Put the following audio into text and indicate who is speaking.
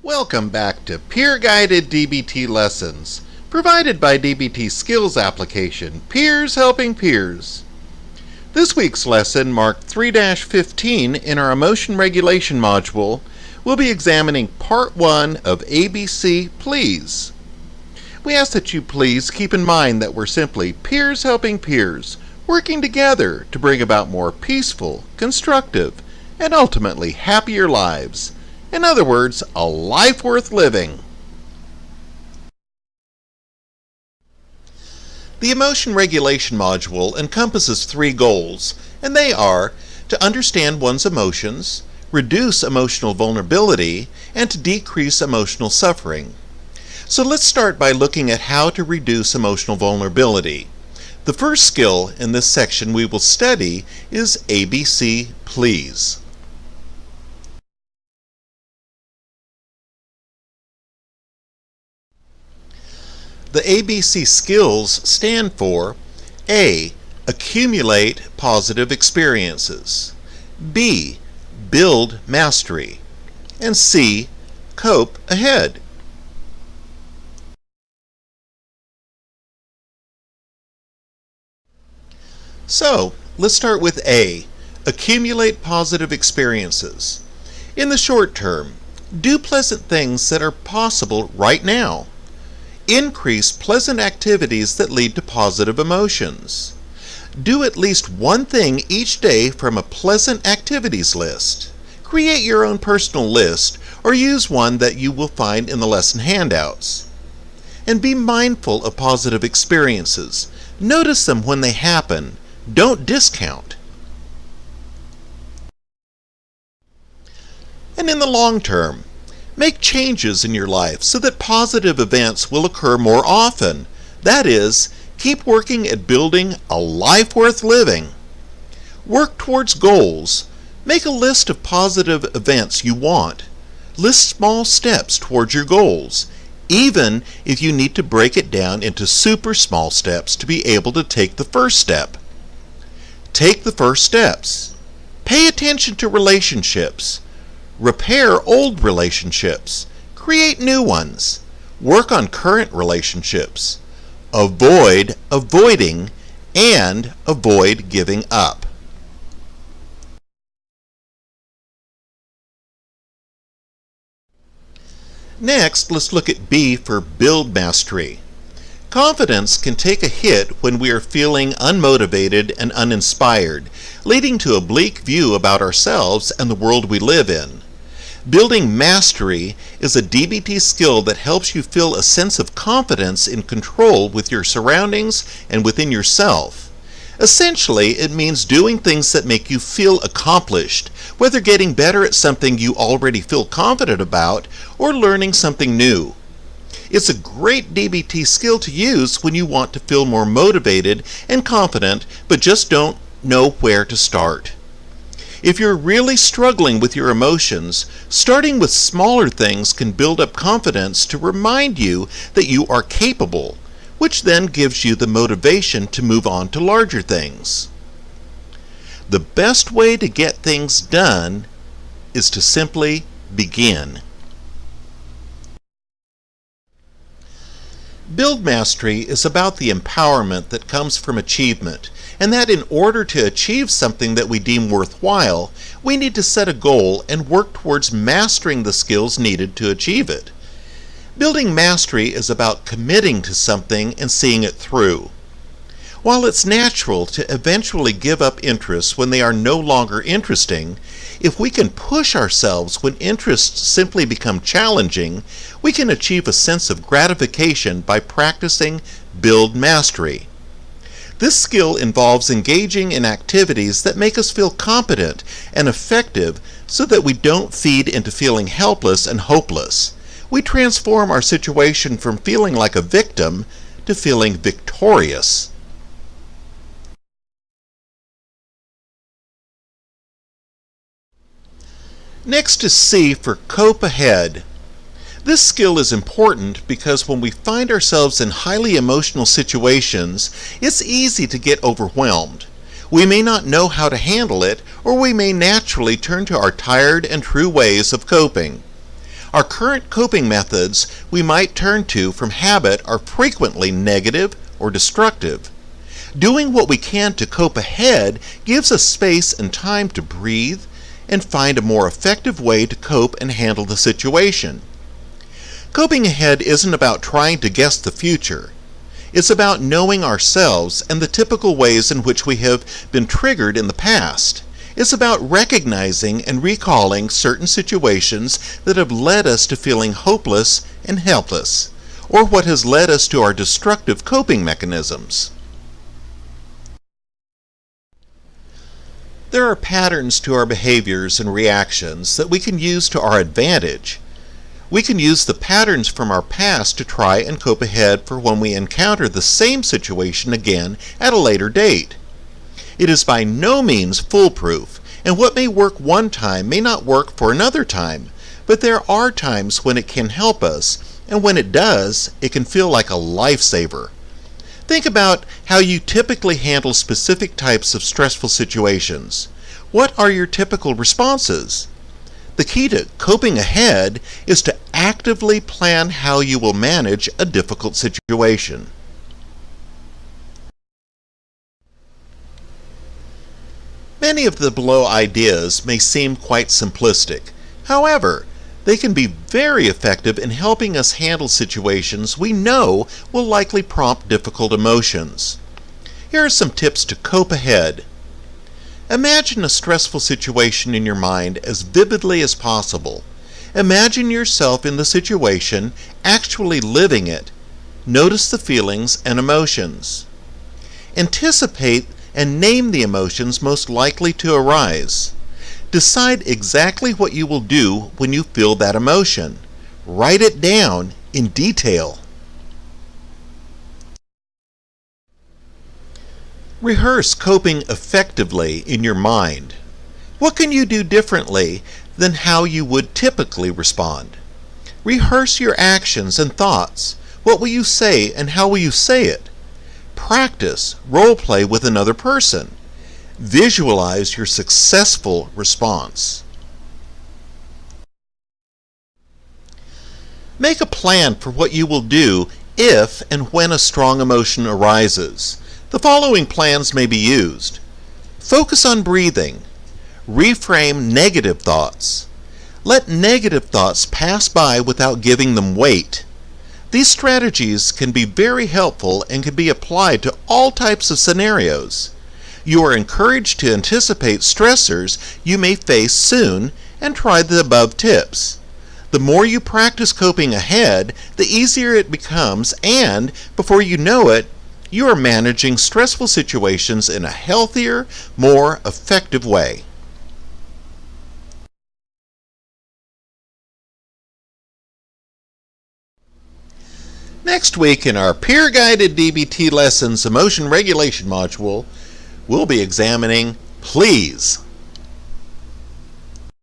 Speaker 1: Welcome back to Peer-Guided DBT Lessons, provided by DBT Skills Application, Peers Helping Peers. This week's lesson, marked 3-15 in our Emotion Regulation module, will be examining Part 1 of ABC Please. We ask that you please keep in mind that we're simply peers helping peers, working together to bring about more peaceful, constructive, and ultimately happier lives. In other words, a life worth living. The Emotion Regulation module encompasses 3 goals, and they are to understand one's emotions, reduce emotional vulnerability, and to decrease emotional suffering. So let's start by looking at how to reduce emotional vulnerability. The first skill in this section we will study is ABC Please. The ABC skills stand for A. Accumulate positive experiences, B. Build mastery, and C. Cope ahead. So, let's start with A. Accumulate positive experiences. In the short term, do pleasant things that are possible right now. Increase pleasant activities that lead to positive emotions. Do at least one thing each day from a pleasant activities list. Create your own personal list or use one that you will find in the lesson handouts. And be mindful of positive experiences. Notice them when they happen. Don't discount. And in the long term, make changes in your life so that positive events will occur more often. That is, keep working at building a life worth living. Work towards goals. Make a list of positive events you want. List small steps towards your goals, even if you need to break it down into super small steps to be able to take the first step. Take the first steps. Pay attention to relationships. Repair old relationships. Create new ones. Work on current relationships. Avoid avoiding, and avoid giving up. Next, let's look at B for build mastery. Confidence can take a hit when we are feeling unmotivated and uninspired, leading to a bleak view about ourselves and the world we live in. Building mastery is a DBT skill that helps you feel a sense of confidence in control with your surroundings and within yourself. Essentially, it means doing things that make you feel accomplished, whether getting better at something you already feel confident about or learning something new. It's a great DBT skill to use when you want to feel more motivated and confident but just don't know where to start. If you're really struggling with your emotions, starting with smaller things can build up confidence to remind you that you are capable, which then gives you the motivation to move on to larger things. The best way to get things done is to simply begin. Build mastery is about the empowerment that comes from achievement, and that in order to achieve something that we deem worthwhile, we need to set a goal and work towards mastering the skills needed to achieve it. Building mastery is about committing to something and seeing it through. While it's natural to eventually give up interests when they are no longer interesting, if we can push ourselves when interests simply become challenging, we can achieve a sense of gratification by practicing build mastery. This skill involves engaging in activities that make us feel competent and effective so that we don't feed into feeling helpless and hopeless. We transform our situation from feeling like a victim to feeling victorious. Next is C for cope ahead. This skill is important because when we find ourselves in highly emotional situations, it's easy to get overwhelmed. We may not know how to handle it, or we may naturally turn to our tired and true ways of coping. Our current coping methods we might turn to from habit are frequently negative or destructive. Doing what we can to cope ahead gives us space and time to breathe and find a more effective way to cope and handle the situation. Coping ahead isn't about trying to guess the future. It's about knowing ourselves and the typical ways in which we have been triggered in the past. It's about recognizing and recalling certain situations that have led us to feeling hopeless and helpless, or what has led us to our destructive coping mechanisms. There are patterns to our behaviors and reactions that we can use to our advantage. We can use the patterns from our past to try and cope ahead for when we encounter the same situation again at a later date. It is by no means foolproof, and what may work one time may not work for another time, but there are times when it can help us, and when it does, it can feel like a lifesaver. Think about how you typically handle specific types of stressful situations. What are your typical responses? The key to coping ahead is to actively plan how you will manage a difficult situation. Many of the below ideas may seem quite simplistic. However, they can be very effective in helping us handle situations we know will likely prompt difficult emotions. Here are some tips to cope ahead. Imagine a stressful situation in your mind as vividly as possible. Imagine yourself in the situation, actually living it. Notice the feelings and emotions. Anticipate and name the emotions most likely to arise. Decide exactly what you will do when you feel that emotion. Write it down in detail. Rehearse coping effectively in your mind. What can you do differently than how you would typically respond? Rehearse your actions and thoughts. What will you say and how will you say it? Practice role play with another person. Visualize your successful response. Make a plan for what you will do if and when a strong emotion arises. The following plans may be used. Focus on breathing. Reframe negative thoughts. Let negative thoughts pass by without giving them weight. These strategies can be very helpful and can be applied to all types of scenarios. You are encouraged to anticipate stressors you may face soon and try the above tips. The more you practice coping ahead, the easier it becomes, and before you know it, you are managing stressful situations in a healthier, more effective way. Next week in our peer-guided DBT lessons emotion regulation module, we'll be examining please.